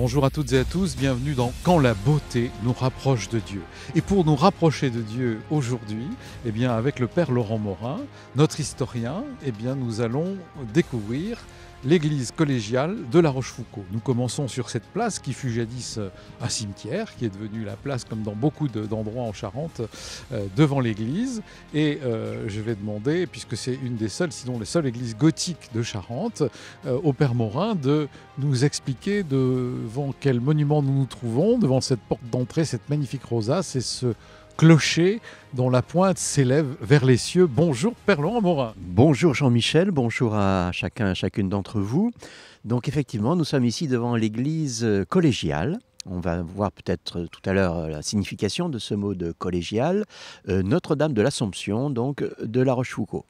Bonjour à toutes et à tous, bienvenue dans Quand la beauté nous rapproche de Dieu. Et pour nous rapprocher de Dieu aujourd'hui, avec le Père Laurent Morin, notre historien, nous allons découvrir l'église collégiale de La Rochefoucauld. Nous commençons sur cette place qui fut jadis un cimetière, qui est devenue la place, comme dans beaucoup d'endroits en Charente, devant l'église. Et je vais demander, puisque c'est une des seules, sinon la seule église gothique de Charente, au Père Morin de nous expliquer devant quel monument nous nous trouvons, devant cette porte d'entrée, cette magnifique rosace et ce clocher dont la pointe s'élève vers les cieux. Bonjour Père Laurent Morin. Bonjour Jean-Michel, bonjour à chacun et chacune d'entre vous. Donc effectivement, nous sommes ici devant l'église collégiale. On va voir peut-être tout à l'heure la signification de ce mot de collégial. Notre-Dame de l'Assomption, donc de La Rochefoucauld.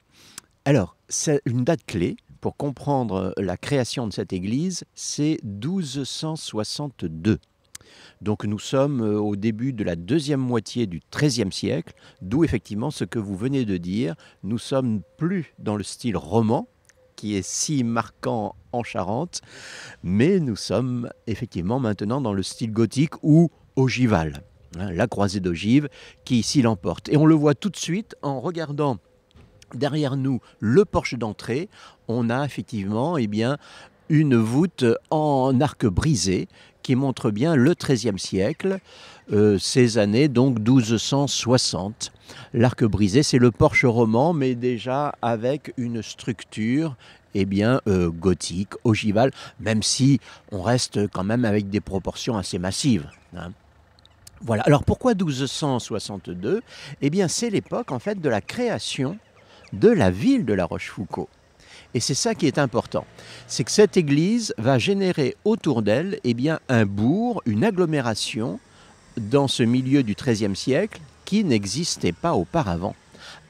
Alors, c'est une date clé pour comprendre la création de cette église, c'est 1262. Donc nous sommes au début de la deuxième moitié du XIIIe siècle, d'où effectivement ce que vous venez de dire. Nous sommes plus dans le style roman, qui est si marquant en Charente, mais nous sommes effectivement maintenant dans le style gothique ou ogival, la croisée d'ogive qui ici l'emporte. Et on le voit tout de suite en regardant derrière nous le porche d'entrée. On a effectivement une voûte en arc brisé qui montre bien le XIIIe siècle, ces années donc 1260. L'arc brisé, c'est le porche roman, mais déjà avec une structure gothique, ogivale, même si on reste quand même avec des proportions assez massives. Voilà. Alors pourquoi 1262 ? C'est l'époque en fait de la création de la ville de La Rochefoucauld. Et c'est ça qui est important, c'est que cette église va générer autour d'elle un bourg, une agglomération dans ce milieu du XIIIe siècle qui n'existait pas auparavant.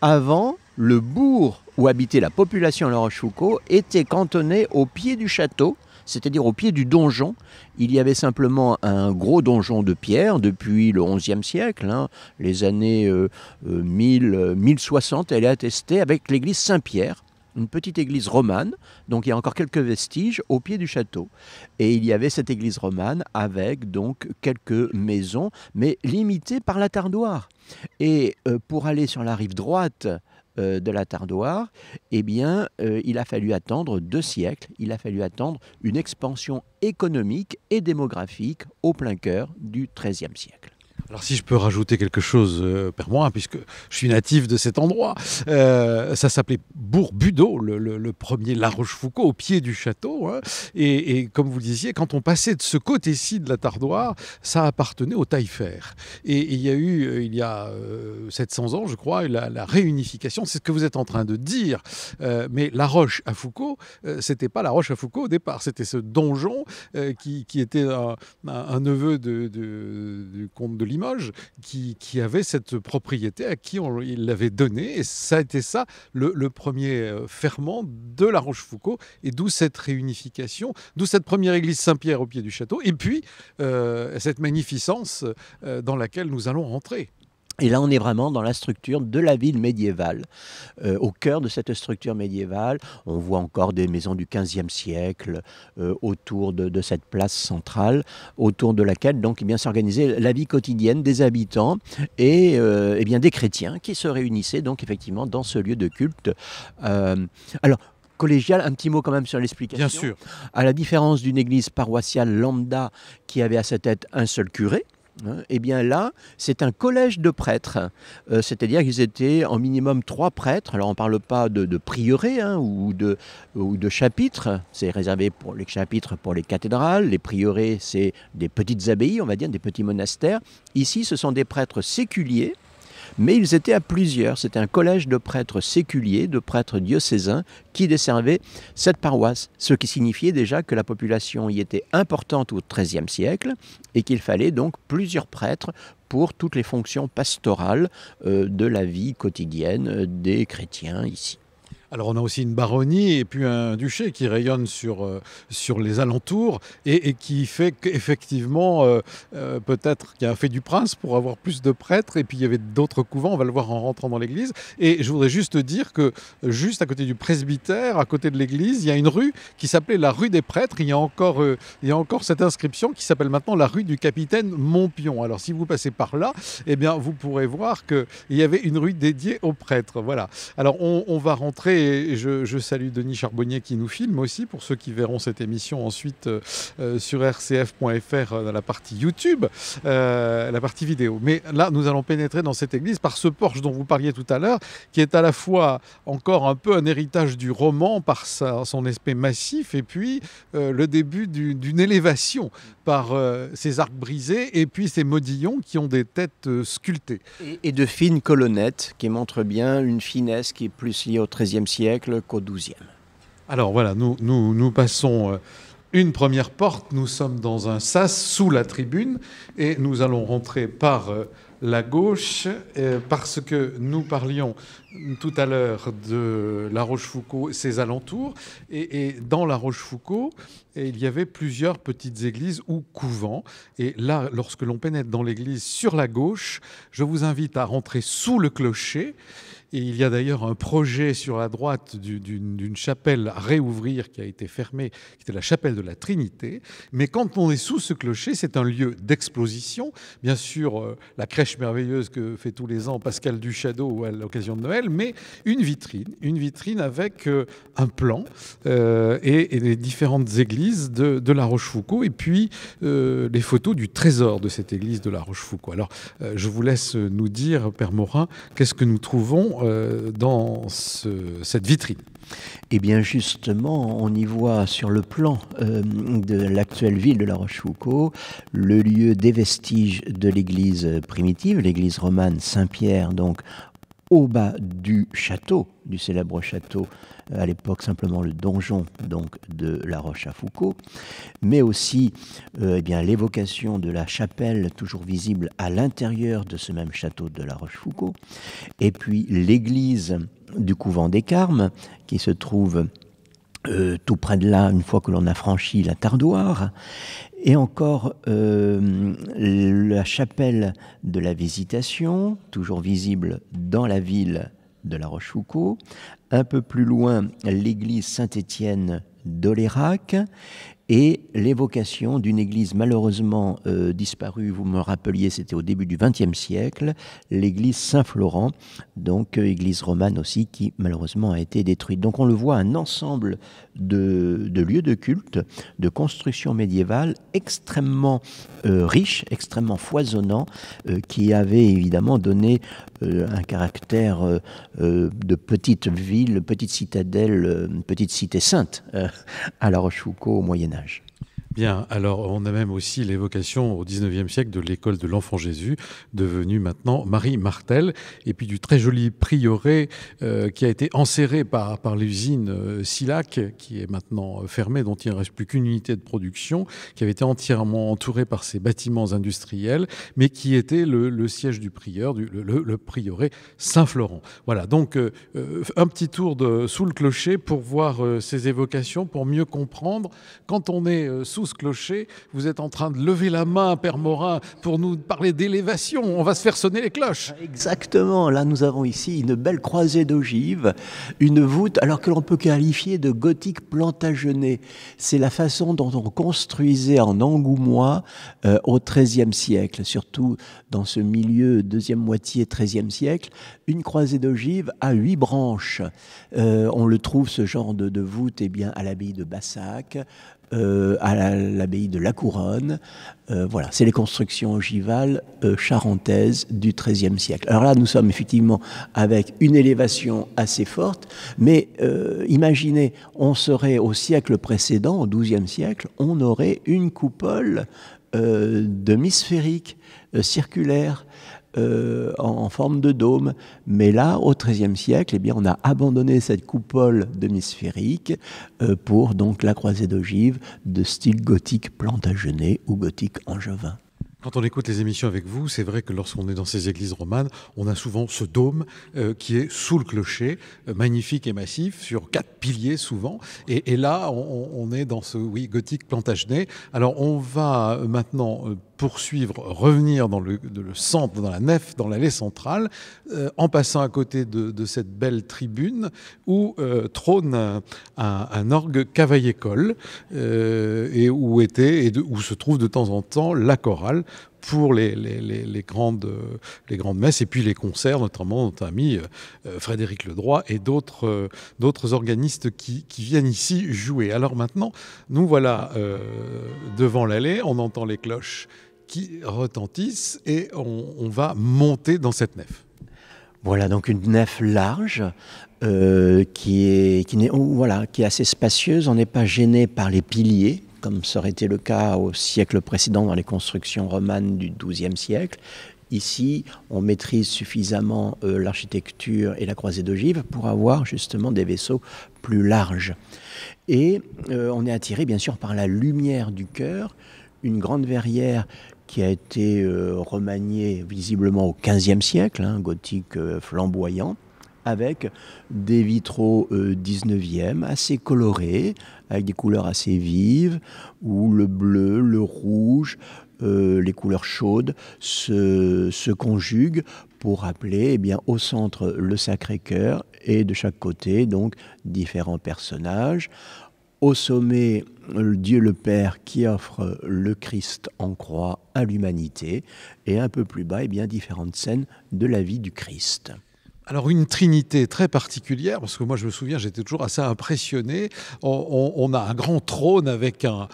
Avant, le bourg où habitait la population de La Rochefoucauld était cantonné au pied du château, c'est-à-dire au pied du donjon. Il y avait simplement un gros donjon de pierre depuis le XIe siècle, les années 1060, elle est attestée avec l'église Saint-Pierre, une petite église romane, donc il y a encore quelques vestiges au pied du château. Et il y avait cette église romane avec donc quelques maisons, mais limitées par la Tardoire. Et pour aller sur la rive droite de la Tardoire, il a fallu attendre 2 siècles, il a fallu attendre une expansion économique et démographique au plein cœur du XIIIe siècle. Alors si je peux rajouter quelque chose, Père Morin, puisque je suis natif de cet endroit, ça s'appelait Bourg-Budeau, le premier La Rochefoucauld, au pied du château. Et comme vous le disiez, quand on passait de ce côté-ci de la Tardoire, ça appartenait au Taillefer. Et il y a eu, il y a 700 ans, je crois, la réunification, c'est ce que vous êtes en train de dire. Mais La Roche à Foucauld, c'était pas La Roche à Foucauld au départ, c'était ce donjon qui était un neveu du comte de Limoges, qui avait cette propriété à qui il l'avait donnée, et ça a été ça le premier ferment de La Rochefoucauld, et d'où cette réunification, d'où cette première église Saint-Pierre au pied du château, et puis cette magnificence dans laquelle nous allons rentrer. Et là, on est vraiment dans la structure de la ville médiévale. Au cœur de cette structure médiévale, on voit encore des maisons du XVe siècle autour de cette place centrale, autour de laquelle donc s'organisait la vie quotidienne des habitants et des chrétiens qui se réunissaient donc effectivement dans ce lieu de culte. Collégial, un petit mot quand même sur l'explication. Bien sûr. À la différence d'une église paroissiale lambda qui avait à sa tête un seul curé, là, c'est un collège de prêtres, c'est-à-dire qu'ils étaient en minimum 3 prêtres. Alors on ne parle pas de prieuré ou de chapitres, c'est réservé pour les chapitres pour les cathédrales, les prieurés c'est des petites abbayes, on va dire, des petits monastères. Ici ce sont des prêtres séculiers, mais ils étaient à plusieurs. C'était un collège de prêtres séculiers, de prêtres diocésains qui desservaient cette paroisse. Ce qui signifiait déjà que la population y était importante au XIIIe siècle et qu'il fallait donc plusieurs prêtres pour toutes les fonctions pastorales de la vie quotidienne des chrétiens ici. Alors on a aussi une baronnie et puis un duché qui rayonne sur les alentours et qui fait qu'effectivement, peut-être qu'il y a un fait du prince pour avoir plus de prêtres, et puis il y avait d'autres couvents, on va le voir en rentrant dans l'église. Et je voudrais juste dire que juste à côté du presbytère, à côté de l'église, il y a une rue qui s'appelait la rue des prêtres. Il y a encore cette inscription qui s'appelle maintenant la rue du capitaine Montpion. Alors si vous passez par là, eh bien vous pourrez voir qu'il y avait une rue dédiée aux prêtres. Voilà. Alors on va rentrer, et je salue Denis Charbonnier qui nous filme aussi, pour ceux qui verront cette émission ensuite sur rcf.fr dans la partie YouTube, la partie vidéo. Mais là, nous allons pénétrer dans cette église par ce porche dont vous parliez tout à l'heure, qui est à la fois encore un peu un héritage du roman par son aspect massif, et puis le début d'une élévation par ces arcs brisés et puis ces modillons qui ont des têtes sculptées. Et de fines colonnettes qui montrent bien une finesse qui est plus liée au XIIIe siècle qu'au XIIe. Alors voilà, nous passons une première porte, nous sommes dans un sas sous la tribune et nous allons rentrer par la gauche parce que nous parlions tout à l'heure de La Rochefoucauld, ses alentours, et dans La Rochefoucauld, il y avait plusieurs petites églises ou couvents. Et là, lorsque l'on pénètre dans l'église sur la gauche, je vous invite à rentrer sous le clocher. Et il y a d'ailleurs un projet sur la droite d'une chapelle à réouvrir qui a été fermée, qui était la chapelle de la Trinité. Mais quand on est sous ce clocher, c'est un lieu d'exposition. Bien sûr, la crèche merveilleuse que fait tous les ans Pascal Duchadot à l'occasion de Noël, mais une vitrine avec un plan et les différentes églises de La Rochefoucauld, et puis les photos du trésor de cette église de La Rochefoucauld. Alors, je vous laisse nous dire, Père Morin, qu'est-ce que nous trouvons dans cette vitrine. Eh bien justement, on y voit sur le plan de l'actuelle ville de La Rochefoucauld le lieu des vestiges de l'église primitive, l'église romane Saint-Pierre, donc au bas du château, du célèbre château, à l'époque simplement le donjon donc, de La Rochefoucauld, mais aussi eh bien, l'évocation de la chapelle toujours visible à l'intérieur de ce même château de La Rochefoucauld, et puis l'église du couvent des Carmes, qui se trouve tout près de là, une fois que l'on a franchi la Tardoire, et encore la chapelle de la Visitation, toujours visible dans la ville de La Rochefoucauld, un peu plus loin l'église Saint-Étienne d'Olérac, et l'évocation d'une église malheureusement disparue, vous me rappeliez, c'était au début du XXe siècle, l'église Saint-Florent, donc église romane aussi, qui malheureusement a été détruite. Donc on le voit, un ensemble de lieux de culte, de constructions médiévales extrêmement riches, extrêmement foisonnants, qui avaient évidemment donné un caractère de petite ville, petite citadelle, petite cité sainte à La Rochefoucauld au Moyen-Âge. Bien, alors on a même aussi l'évocation au XIXe siècle de l'école de l'Enfant Jésus, devenue maintenant Marie Martel, et puis du très joli prieuré qui a été enserré par l'usine Silac, qui est maintenant fermée, dont il ne reste plus qu'une unité de production, qui avait été entièrement entourée par ces bâtiments industriels, mais qui était le siège du prieur, le prieuré Saint-Florent. Voilà, donc un petit tour sous le clocher pour voir ces évocations, pour mieux comprendre. Quand on est sous ce clocher, vous êtes en train de lever la main, Père Morin, pour nous parler d'élévation. On va se faire sonner les cloches. Exactement. Là, nous avons ici une belle croisée d'ogives, une voûte, alors que l'on peut qualifier de gothique plantagenet. C'est la façon dont on construisait en angoumois au XIIIe siècle, surtout dans ce milieu deuxième moitié XIIIe siècle, une croisée d'ogives à 8 branches. On le trouve, ce genre de voûte, eh bien, à l'abbaye de Bassac, à l'abbaye de La Couronne. Voilà, c'est les constructions ogivales charentaises du XIIIe siècle. Alors là, nous sommes effectivement avec une élévation assez forte, mais imaginez, on serait au siècle précédent, au XIIe siècle, on aurait une coupole demi-sphérique, circulaire, en forme de dôme. Mais là, au XIIIe siècle, eh bien, on a abandonné cette coupole demi-sphérique pour donc la croisée d'ogives de style gothique plantagenet ou gothique angevin. Quand on écoute les émissions avec vous, c'est vrai que lorsqu'on est dans ces églises romanes, on a souvent ce dôme qui est sous le clocher, magnifique et massif, sur 4 piliers souvent. Et là, on est dans ce gothique plantagenet. Alors on va maintenant poursuivre, revenir dans le centre, dans la nef, dans l'allée centrale, en passant à côté de cette belle tribune où trône un orgue cavaillé-coll et où se trouve de temps en temps la chorale pour les grandes messes et puis les concerts, notamment notre ami Frédéric Ledroit et d'autres organistes qui viennent ici jouer. Alors maintenant, nous voilà devant l'allée, on entend les cloches qui retentissent et on va monter dans cette nef. Voilà donc une nef large qui est assez spacieuse. On n'est pas gêné par les piliers, comme ça aurait été le cas au siècle précédent dans les constructions romanes du XIIe siècle. Ici, on maîtrise suffisamment l'architecture et la croisée d'ogive pour avoir justement des vaisseaux plus larges. Et on est attiré bien sûr par la lumière du chœur, une grande verrière qui a été remaniée visiblement au XVe siècle, gothique flamboyant, avec des vitraux 19e assez colorés, avec des couleurs assez vives, où le bleu, le rouge, les couleurs chaudes se conjuguent pour rappeler au centre le Sacré-Cœur et de chaque côté donc différents personnages. Au sommet, Dieu le Père qui offre le Christ en croix à l'humanité, et un peu plus bas, différentes scènes de la vie du Christ. Alors une trinité très particulière, parce que moi je me souviens, j'étais toujours assez impressionné. On a un grand trône avec un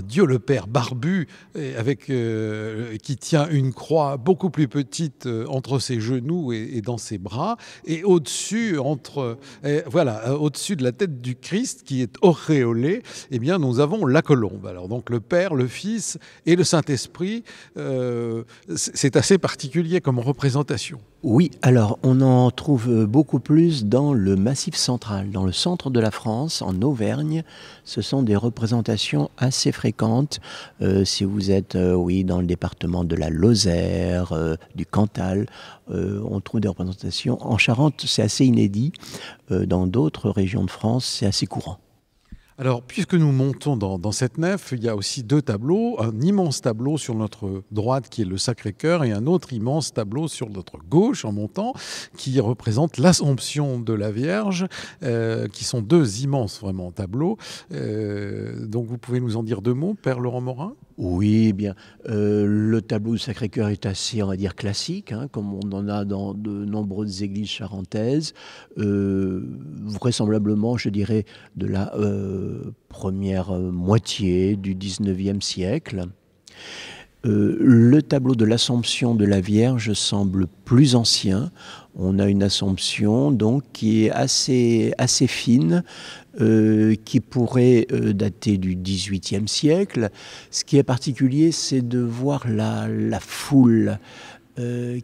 Dieu le Père barbu, qui tient une croix beaucoup plus petite entre ses genoux et dans ses bras. Et au-dessus, au-dessus de la tête du Christ, qui est auréolée, nous avons la colombe. Alors donc le Père, le Fils et le Saint-Esprit, c'est assez particulier comme représentation. Oui, alors on en trouve beaucoup plus dans le Massif central, dans le centre de la France, en Auvergne. Ce sont des représentations assez fréquentes. Si vous êtes dans le département de la Lozère, du Cantal, on trouve des représentations. En Charente, c'est assez inédit. Dans d'autres régions de France, c'est assez courant. Alors, puisque nous montons dans cette nef, il y a aussi 2 tableaux. Un immense tableau sur notre droite qui est le Sacré-Cœur et un autre immense tableau sur notre gauche en montant qui représente l'Assomption de la Vierge, qui sont 2 immenses vraiment tableaux. Donc vous pouvez nous en dire 2 mots, Père Laurent Morin ? Oui, le tableau du Sacré-Cœur est assez, on va dire, classique, comme on en a dans de nombreuses églises charentaises. Vraisemblablement, je dirais, de la première moitié du XIXe siècle. Le tableau de l'Assomption de la Vierge semble plus ancien. On a une Assomption donc qui est assez fine, qui pourrait dater du XVIIIe siècle. Ce qui est particulier, c'est de voir la foule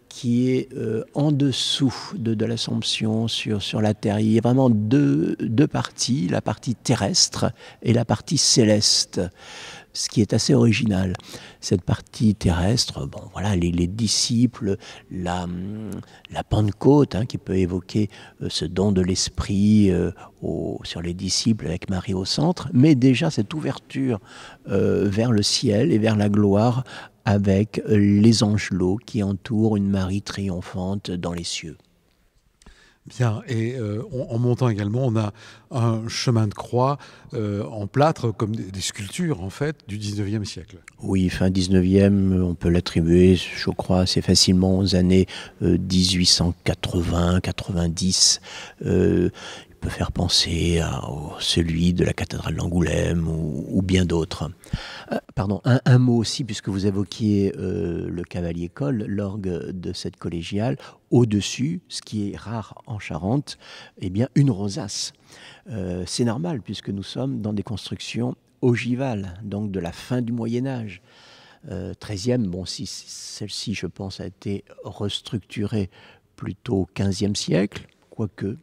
qui est en dessous de l'Assomption sur la terre. Il y a vraiment deux parties, la partie terrestre et la partie céleste, ce qui est assez original. Cette partie terrestre, les disciples, la Pentecôte, qui peut évoquer ce don de l'Esprit sur les disciples avec Marie au centre, mais déjà cette ouverture vers le ciel et vers la gloire avec les angelots qui entourent une Marie triomphante dans les cieux. Bien, et en montant également, on a un chemin de croix en plâtre, comme des sculptures, en fait, du 19e siècle. Oui, fin 19e, on peut l'attribuer, je crois, assez facilement aux années 1880-90. Il peut faire penser à celui de la cathédrale d'Angoulême ou bien d'autres. Un mot aussi, puisque vous évoquiez le cavalier-coll, l'orgue de cette collégiale, au-dessus, ce qui est rare en Charente, une rosace. C'est normal, puisque nous sommes dans des constructions ogivales, donc de la fin du Moyen-Âge. 13e, si celle-ci, je pense, a été restructurée plutôt au 15e siècle, quoique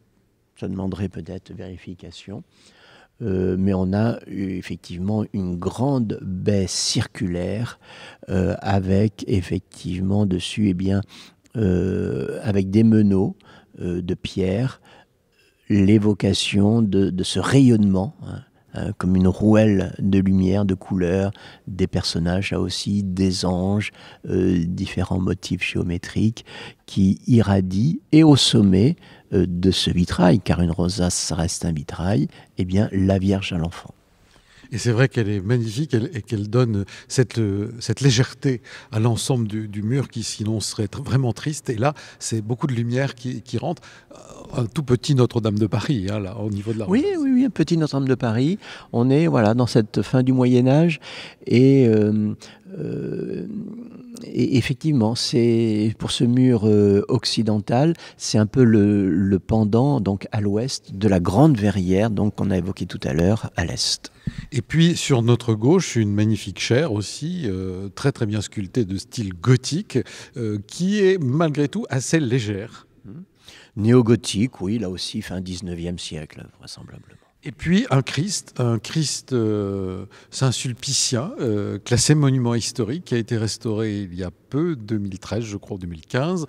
ça demanderait peut-être vérification. mais on a effectivement une grande baie circulaire avec effectivement dessus, avec des meneaux de pierre, l'évocation de ce rayonnement, comme une rouelle de lumière, de couleurs, des personnages, là aussi, des anges, différents motifs géométriques qui irradient, et au sommet de ce vitrail, car une rosace reste un vitrail, eh bien, la Vierge à l'enfant. Et c'est vrai qu'elle est magnifique et qu'elle donne cette légèreté à l'ensemble du mur qui sinon serait vraiment triste. Et là, c'est beaucoup de lumière qui rentre. Un tout petit Notre-Dame de Paris, hein, là, au niveau de la Oui, rosace. oui, oui, un petit Notre-Dame de Paris. On est voilà, dans cette fin du Moyen-Âge. Et, et effectivement, c'est pour ce mur occidental, c'est un peu le pendant donc, à l'ouest de la grande verrière qu'on a évoquée tout à l'heure à l'est. Et puis sur notre gauche, une magnifique chaire aussi, très très bien sculptée de style gothique, qui est malgré tout assez légère. Néo-gothique, oui, là aussi, fin 19e siècle, vraisemblablement. Et puis un Christ Saint-Sulpicien, classé monument historique, qui a été restauré il y a peu, 2013 je crois, 2015,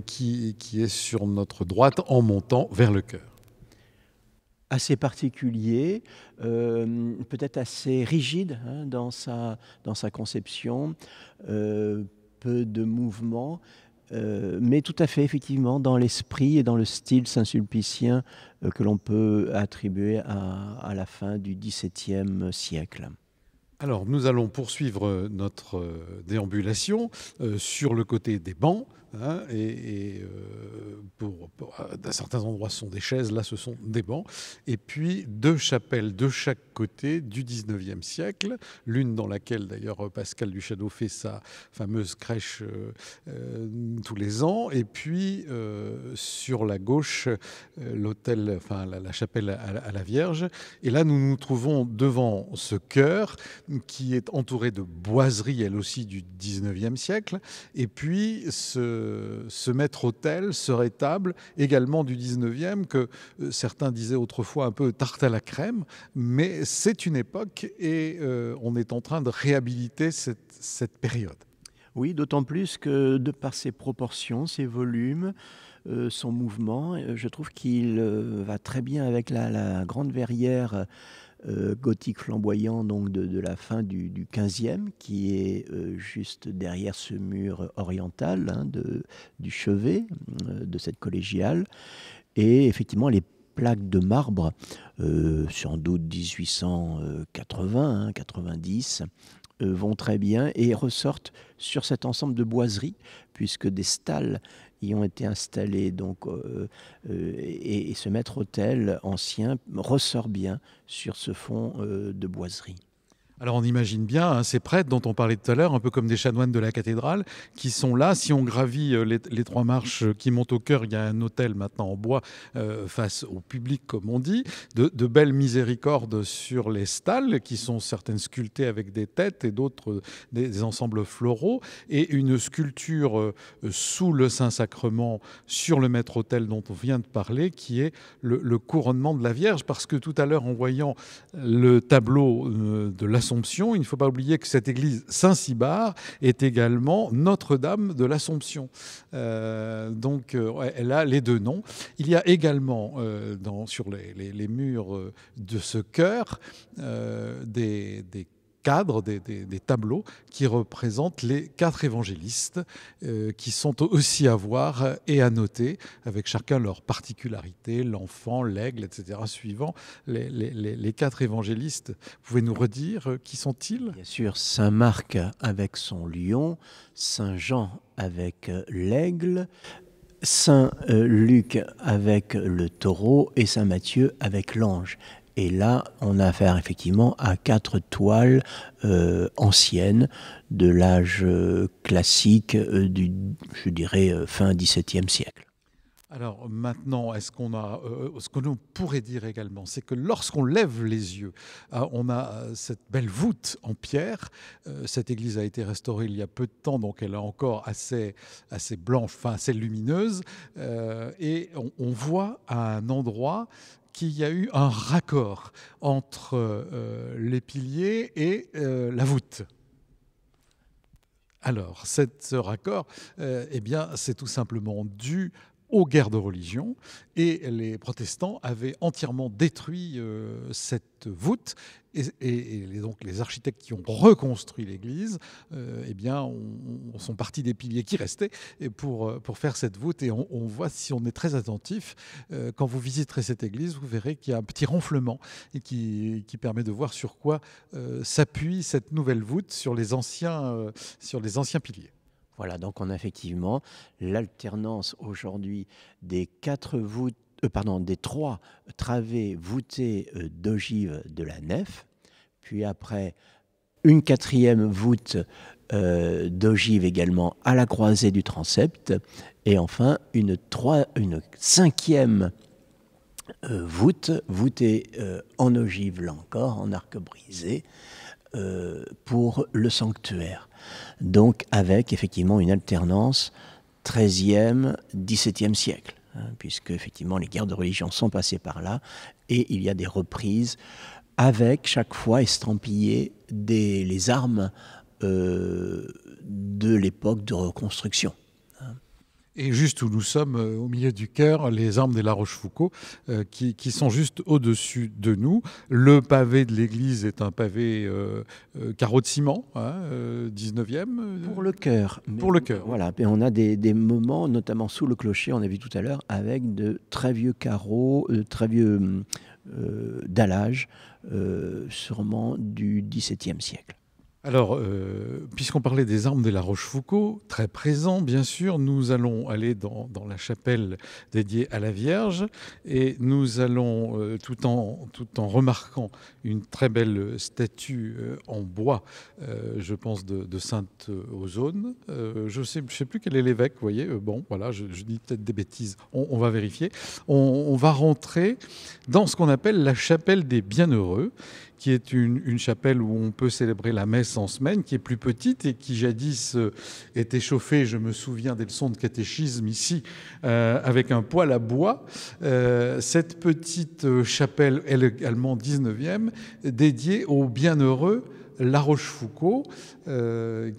qui est sur notre droite en montant vers le chœur. Assez particulier, peut-être assez rigide dans sa conception, peu de mouvement, mais tout à fait effectivement dans l'esprit et dans le style saint-sulpicien que l'on peut attribuer à la fin du XVIIe siècle. Alors, nous allons poursuivre notre déambulation sur le côté des bancs. Hein, à certains endroits, ce sont des chaises, là, ce sont des bancs. Et puis, deux chapelles de chaque côté du 19e siècle, l'une dans laquelle, d'ailleurs, Pascal du Château fait sa fameuse crèche tous les ans. Et puis, sur la gauche, l'autel, enfin, la chapelle à la Vierge. Et là, nous nous trouvons devant ce chœur qui est entouré de boiseries, elle aussi, du 19e siècle. Et puis, ce maître-autel, ce rétable, également du 19e, que certains disaient autrefois un peu tarte à la crème, mais c'est une époque et on est en train de réhabiliter cette période. Oui, d'autant plus que de par ses proportions, ses volumes, son mouvement, je trouve qu'il va très bien avec la grande verrière gothique flamboyant donc de la fin du 15e, qui est juste derrière ce mur oriental du chevet de cette collégiale. Et effectivement, les plaques de marbre, sans doute 1880, 90, vont très bien et ressortent sur cet ensemble de boiseries, puisque des stalles y ont été installées. Donc, et ce maître-autel ancien ressort bien sur ce fond de boiseries. Alors on imagine bien hein, ces prêtres dont on parlait tout à l'heure, un peu comme des chanoines de la cathédrale, qui sont là. Si on gravit les trois marches qui montent au chœur, il y a un autel maintenant en bois face au public, comme on dit. De belles miséricordes sur les stalles, qui sont certaines sculptées avec des têtes et d'autres des ensembles floraux. Et une sculpture sous le Saint-Sacrement sur le maître-autel dont on vient de parler, qui est le couronnement de la Vierge. Parce que tout à l'heure, en voyant le tableau de l'Assomption, il ne faut pas oublier que cette église Saint-Cybard est également Notre-Dame de l'Assomption. Donc, elle a les deux noms. Il y a également sur les murs de ce chœur des cadres, des tableaux qui représentent les 4 évangélistes qui sont aussi à voir et à noter avec chacun leur particularité, l'enfant, l'aigle, etc. Suivant les 4 évangélistes. Vous pouvez nous redire qui sont-ils ? Bien sûr, Saint Marc avec son lion, Saint Jean avec l'aigle, Saint Luc avec le taureau et Saint Matthieu avec l'ange. Et là, on a affaire effectivement à 4 toiles anciennes de l'âge classique je dirais, fin XVIIe siècle. Alors maintenant, ce que l'on pourrait dire également, c'est que lorsqu'on lève les yeux, on a cette belle voûte en pierre. Cette église a été restaurée il y a peu de temps, donc elle est encore assez blanche, enfin assez lumineuse. Et on voit à un endroit qu'il y a eu un raccord entre les piliers et la voûte. Alors, ce raccord, eh bien, c'est tout simplement dû aux guerres de religion, et les protestants avaient entièrement détruit cette voûte, et donc les architectes qui ont reconstruit l'église eh bien, sont partis des piliers qui restaient pour faire cette voûte. Et on voit, si on est très attentif, quand vous visiterez cette église, vous verrez qu'il y a un petit renflement et qui permet de voir sur quoi s'appuie cette nouvelle voûte sur les anciens piliers. Voilà, donc on a effectivement l'alternance aujourd'hui des des 3 travées voûtées d'ogives de la nef, puis après une 4e voûte d'ogive également à la croisée du transept, et enfin une 5e voûte voûtée en ogive, là encore, en arc brisé, pour le sanctuaire. Donc avec effectivement une alternance 13e, 17e siècle, puisque effectivement les guerres de religion sont passées par là, et il y a des reprises avec chaque fois estampillées les armes de l'époque de reconstruction. Et juste où nous sommes, au milieu du chœur, les armes des La Rochefoucauld qui sont juste au-dessus de nous. Le pavé de l'église est un pavé carreau de ciment, 19e. Pour le chœur. Pour le chœur. Voilà, et on a des moments, notamment sous le clocher, on a vu tout à l'heure, avec de très vieux carreaux, très vieux dallages, sûrement du XVIIe siècle. Alors, puisqu'on parlait des armes de La Rochefoucauld, très présent, bien sûr, nous allons aller dans la chapelle dédiée à la Vierge, et nous allons, tout en remarquant une très belle statue en bois, je pense de Sainte Ozone. Je sais plus quel est l'évêque, vous voyez. Bon, voilà, je dis peut-être des bêtises, on va vérifier. On va rentrer dans ce qu'on appelle la chapelle des Bienheureux, qui est une chapelle où on peut célébrer la messe en semaine, qui est plus petite et qui jadis était chauffée, je me souviens des leçons de catéchisme ici, avec un poêle à bois. Cette petite chapelle, elle également 19e, dédiée aux bienheureux La Rochefoucauld,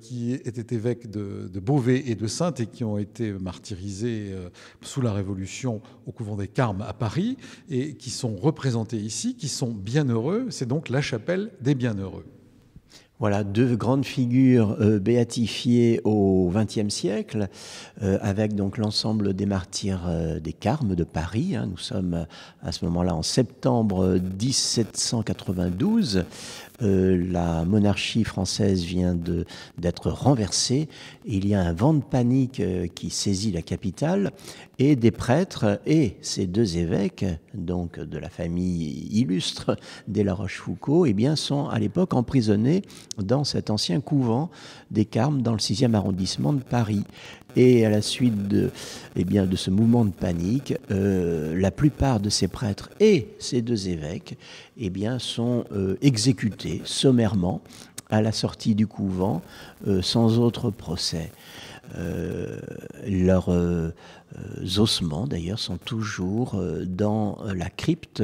qui était évêque de Beauvais et de Saintes et qui ont été martyrisés sous la Révolution au couvent des Carmes à Paris, et qui sont représentés ici, qui sont bienheureux. C'est donc la chapelle des bienheureux. Voilà, 2 grandes figures béatifiées au XXe siècle, avec donc l'ensemble des martyrs des Carmes de Paris. Nous sommes à ce moment-là en septembre 1792. La monarchie française vient d'être renversée. Il y a un vent de panique qui saisit la capitale, et des prêtres et ces 2 évêques, donc de la famille illustre des La Rochefoucauld, eh bien, sont à l'époque emprisonnés dans cet ancien couvent des Carmes dans le 6e arrondissement de Paris. Et à la suite de ce mouvement de panique, la plupart de ces prêtres et ces 2 évêques sont exécutés sommairement à la sortie du couvent, sans autre procès. Leurs ossements, d'ailleurs, sont toujours dans la crypte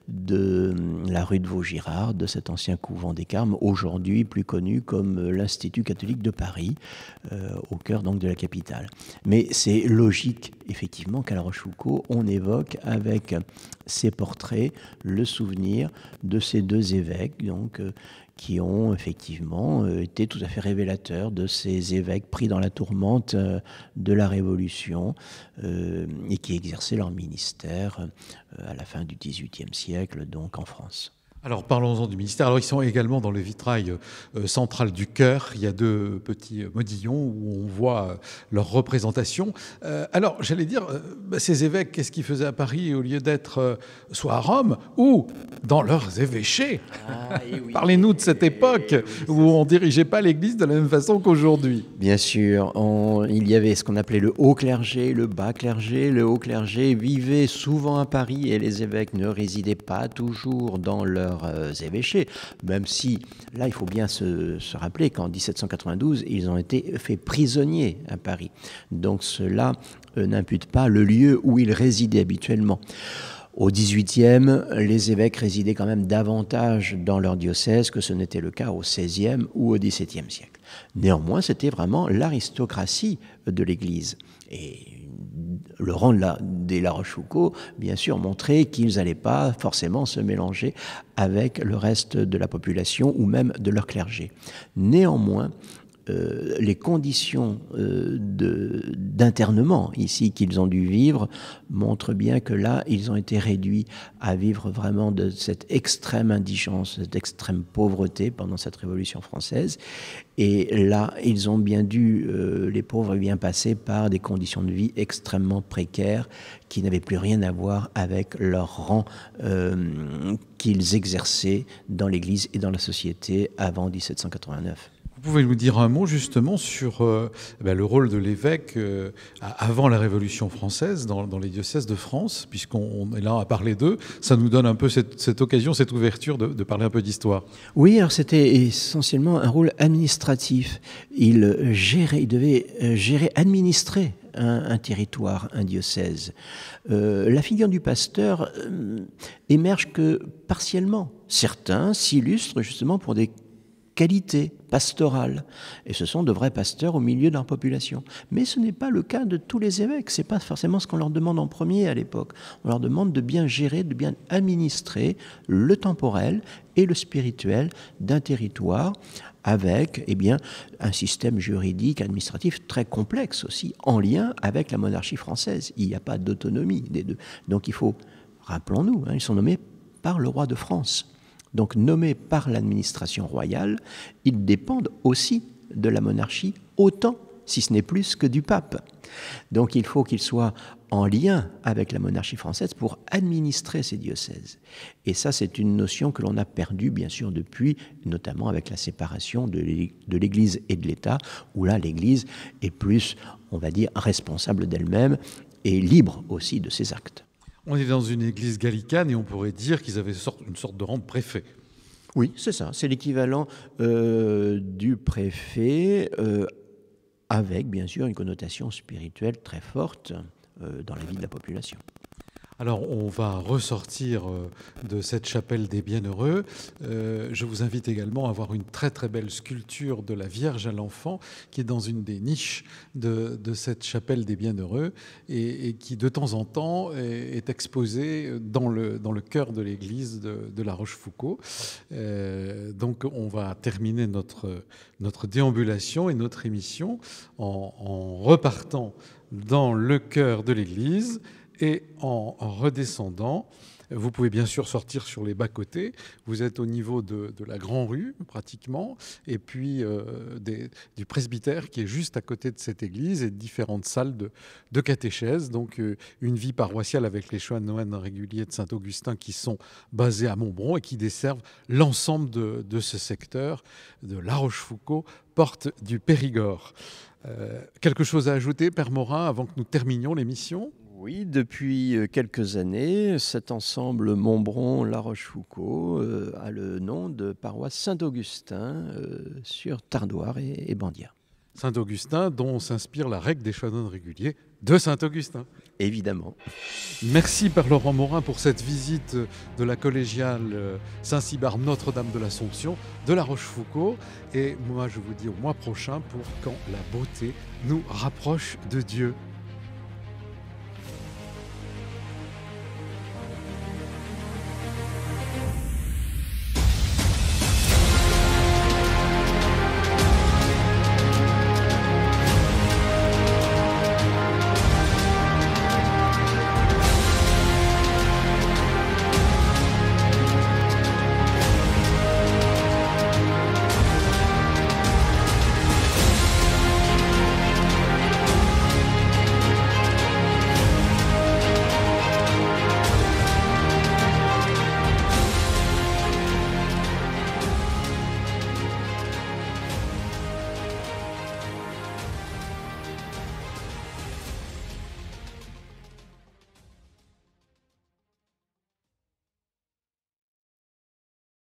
de la rue de Vaugirard, de cet ancien couvent des Carmes, aujourd'hui plus connu comme l'Institut catholique de Paris, au cœur donc de la capitale. Mais c'est logique, effectivement, qu'à La Rochefoucauld, on évoque avec ces portraits le souvenir de ces 2 évêques, donc, qui ont effectivement été tout à fait révélateurs de ces évêques pris dans la tourmente de la Révolution et qui exerçaient leur ministère à la fin du XVIIIe siècle, donc en France. Alors parlons-en du ministère. Alors ils sont également dans le vitrail central du chœur. Il y a 2 petits modillons où on voit leur représentation. Alors j'allais dire, ces évêques, qu'est-ce qu'ils faisaient à Paris au lieu d'être soit à Rome ou dans leurs évêchés? Oui. Parlez-nous de cette époque où on ne dirigeait pas l'Église de la même façon qu'aujourd'hui. Bien sûr, il y avait ce qu'on appelait le haut clergé, le bas clergé. Le haut clergé vivait souvent à Paris et les évêques ne résidaient pas toujours dans leurs évêchés, même si, là, il faut bien se rappeler qu'en 1792, ils ont été faits prisonniers à Paris. Donc cela n'impute pas le lieu où ils résidaient habituellement. Au XVIIIe, les évêques résidaient quand même davantage dans leur diocèse que ce n'était le cas au XVIe ou au XVIIe siècle. Néanmoins, c'était vraiment l'aristocratie de l'Église. Et le rang des La Rochefoucauld, bien sûr, montrait qu'ils n'allaient pas forcément se mélanger avec le reste de la population ou même de leur clergé. Néanmoins, les conditions d'internement ici qu'ils ont dû vivre montrent bien que là, ils ont été réduits à vivre vraiment de cette extrême indigence, cette extrême pauvreté pendant cette Révolution française. Et là, ils ont bien dû, les pauvres, bien passer par des conditions de vie extrêmement précaires qui n'avaient plus rien à voir avec leur rang qu'ils exerçaient dans l'Église et dans la société avant 1789. Vous pouvez nous dire un mot justement sur le rôle de l'évêque avant la Révolution française dans les diocèses de France, puisqu'on est là à parler d'eux. Ça nous donne un peu cette occasion, cette ouverture de parler un peu d'histoire. Oui, alors c'était essentiellement un rôle administratif. Il devait gérer, administrer un territoire, un diocèse. La figure du pasteur émerge que partiellement. Certains s'illustrent justement pour des qualité pastorale. Et ce sont de vrais pasteurs au milieu de leur population. Mais ce n'est pas le cas de tous les évêques. Ce n'est pas forcément ce qu'on leur demande en premier à l'époque. On leur demande de bien gérer, de bien administrer le temporel et le spirituel d'un territoire avec un système juridique, administratif très complexe aussi, en lien avec la monarchie française. Il n'y a pas d'autonomie des deux. Donc il faut, rappelons-nous, ils sont nommés par le roi de France. Donc nommés par l'administration royale, ils dépendent aussi de la monarchie, autant, si ce n'est plus, que du pape. Donc il faut qu'ils soient en lien avec la monarchie française pour administrer ces diocèses. Et ça, c'est une notion que l'on a perdue, bien sûr, depuis, notamment avec la séparation de l'Église et de l'État, où là, l'Église est plus, on va dire, responsable d'elle-même et libre aussi de ses actes. On est dans une église gallicane et on pourrait dire qu'ils avaient une sorte de rang de préfet. Oui, c'est ça. C'est l'équivalent du préfet avec, bien sûr, une connotation spirituelle très forte dans la vie de la population. Alors, on va ressortir de cette chapelle des Bienheureux. Je vous invite également à voir une très très belle sculpture de la Vierge à l'Enfant qui est dans une des niches de cette chapelle des Bienheureux et qui de temps en temps est exposée dans le cœur de l'église de La Rochefoucauld. Donc, on va terminer notre déambulation et notre émission en repartant dans le cœur de l'église. Et en redescendant, vous pouvez bien sûr sortir sur les bas-côtés. Vous êtes au niveau de la Grande Rue, pratiquement, et puis du presbytère qui est juste à côté de cette église et de différentes salles de catéchèse. Donc une vie paroissiale avec les chanoines réguliers de Saint-Augustin qui sont basés à Montbron et qui desservent l'ensemble de ce secteur de La Rochefoucauld, porte du Périgord. Quelque chose à ajouter, Père Morin, avant que nous terminions l'émission ? Oui, depuis quelques années, cet ensemble Montbron-La Rochefoucauld a le nom de paroisse Saint-Augustin sur Tardoire et Bandia. Saint-Augustin, dont s'inspire la règle des chanoines réguliers de Saint-Augustin. Évidemment. Merci Père Laurent Morin pour cette visite de la collégiale Saint-Cybard Notre-Dame de l'Assomption de La Rochefoucauld. Et moi, je vous dis au mois prochain pour quand la beauté nous rapproche de Dieu.